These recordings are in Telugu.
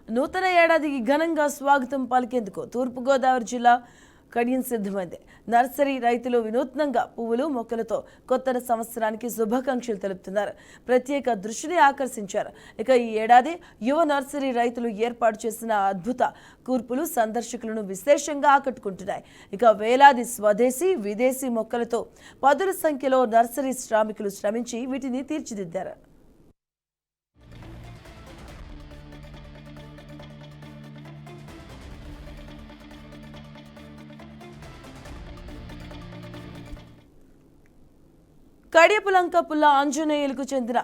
నూతన ఏడాదికి ఘనంగా స్వాగతం పలికేందుకు తూర్పుగోదావరి జిల్లా కడియం సిద్ధమైంది. నర్సరీ రైతులు వినూత్నంగా పువ్వులు మొక్కలతో కొత్త సంవత్సరానికి శుభాకాంక్షలు తెలుపుతున్నారు. ప్రత్యేక దృష్టిని ఆకర్షించారు. ఇక ఈ ఏడాది యువ నర్సరీ రైతులు ఏర్పాటు చేసిన అద్భుత కూర్పులు సందర్శకులను విశేషంగా ఆకట్టుకుంటున్నాయి. ఇక వేలాది స్వదేశీ విదేశీ మొక్కలతో పదుల సంఖ్యలో నర్సరీ శ్రామికులు శ్రమించి వీటిని తీర్చిదిద్దారు. కడియపులంకపుల్ల ఆంజనేయులకు చెందిన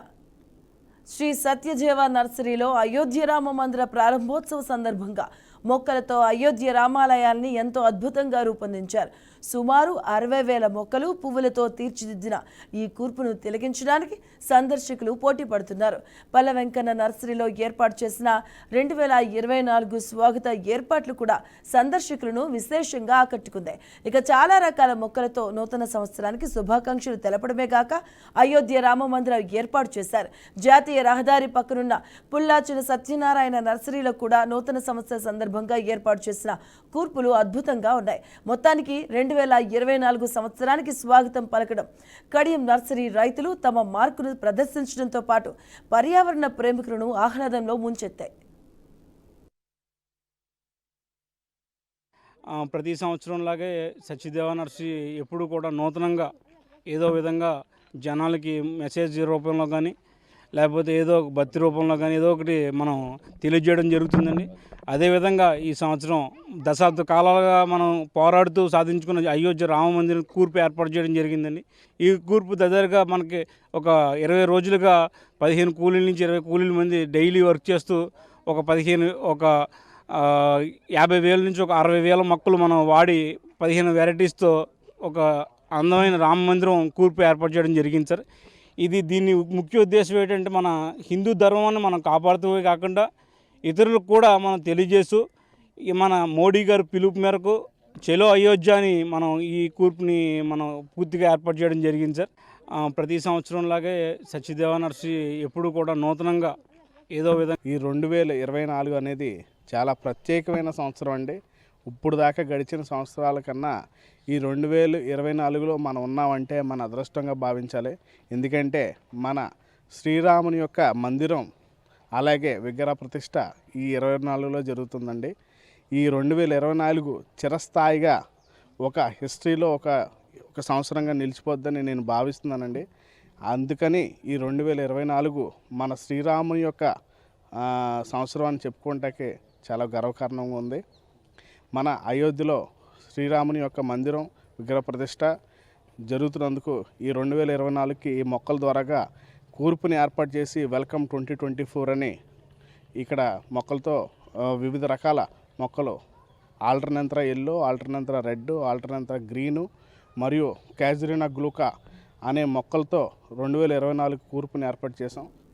శ్రీ సత్యజేవ నర్సరీలో అయోధ్య రామ మందిర ప్రారంభోత్సవ సందర్భంగా మొక్కలతో అయోధ్య రామాలయాన్ని ఎంతో అద్భుతంగా రూపొందించారు. సుమారు 60,000 మొక్కలు పువ్వులతో తీర్చిదిద్దిన ఈ కూర్పును తిలకించడానికి సందర్శకులు పోటీ పడుతున్నారు. పల్ల వెంకన్న నర్సరీలో ఏర్పాటు చేసిన 2024 స్వాగత ఏర్పాట్లు కూడా సందర్శకులను విశేషంగా ఆకట్టుకుందాయి. ఇక చాలా రకాల మొక్కలతో నూతన సంవత్సరానికి శుభాకాంక్షలు తెలపడమే కాక అయోధ్య రామ మందిరం ఏర్పాటు చేశారు. జాతీయ రహదారి పక్కనున్న పుల్లాచిన సత్యనారాయణ నర్సరీలో కూడా నూతన సంవత్సర సందర్భంగా ఏర్పాటు చేసిన కూర్పులు అద్భుతంగా ఉన్నాయి. మొత్తానికి 2024 సంవత్సరానికి స్వాగతం పలకడం కడియం నర్సరీ రైతులు తమ మార్కును ప్రదర్శించడంతో పాటు పర్యావరణ ప్రేమికులను ఆహ్లాదంలో ముంచెత్తాయి. ప్రతి సంవత్సరంలాగే సత్యదేవ నర్సరీ ఎప్పుడు కూడా నూతనంగా ఏదో విధంగా జనాలకి మెసేజ్ రూపంలో కానీ లేకపోతే ఏదో భక్తి రూపంలో కానీ ఏదో ఒకటి మనం తెలియజేయడం జరుగుతుందండి. అదేవిధంగా ఈ సంవత్సరం దశాబ్ద కాలాలుగా మనం పోరాడుతూ సాధించుకున్న అయోధ్య రామ మందిరం కూర్పు ఏర్పాటు చేయడం జరిగిందండి. ఈ కూర్పు దగ్గరగా మనకి ఒక 20 రోజులుగా 15 కూలీల నుంచి 20 కూలీల మంది డైలీ వర్క్ చేస్తూ ఒక 50,000 నుంచి ఒక 60,000 మొక్కలు మనం వాడి 15 వెరైటీస్తో ఒక అందమైన రామ మందిరం కూర్పు ఏర్పాటు చేయడం జరిగింది సార్. దీని ముఖ్య ఉద్దేశం ఏంటంటే మన హిందూ ధర్మాన్ని మనం కాపాడుతూనే కాకుండా ఇతరులకు కూడా మనం తెలియజేస్తూ మన మోడీ గారి పిలుపు మేరకు చలో అయోధ్య అని మనం ఈ కూర్పుని మనం పూర్తిగా ఏర్పాటు చేయడం జరిగింది సార్. ప్రతి సంవత్సరంలాగే సత్యదేవ నర్సరీ ఎప్పుడు కూడా నూతనంగా ఏదో విధంగా ఈ 2024 అనేది చాలా ప్రత్యేకమైన సంవత్సరం అండి. ఇప్పుడు దాకా గడిచిన సంవత్సరాల కన్నా ఈ 2024లో మనం ఉన్నామంటే మన అదృష్టంగా భావించాలి. ఎందుకంటే మన శ్రీరాముని యొక్క మందిరం అలాగే విగ్రహ ప్రతిష్ట ఈ 24లో జరుగుతుందండి. ఈ 2024 చిరస్థాయిగా ఒక హిస్టరీలో ఒక సంవత్సరంగా నిలిచిపోద్దని నేను భావిస్తున్నానండి. అందుకని ఈ 2024 మన శ్రీరాముని యొక్క సంవత్సరం అని చెప్పుకోవటానికి చాలా గర్వకారణంగా ఉంది. మన అయోధ్యలో శ్రీరాముని యొక్క మందిరం విగ్రహ ప్రతిష్ట జరుగుతున్నందుకు ఈ 2024కి ఈ మొక్కల ద్వారాగా కూర్పుని ఏర్పాటు చేసి వెల్కమ్ 2024 అని ఇక్కడ మొక్కలతో వివిధ రకాల మొక్కలు ఆల్టర్నేంత్రా ఎల్లో, ఆల్టర్నేంత్రా రెడ్, ఆల్టర్నేంత్రా గ్రీను మరియు క్యాజురినా గ్లూకా అనే మొక్కలతో 2024 కూర్పుని ఏర్పాటు చేసాం.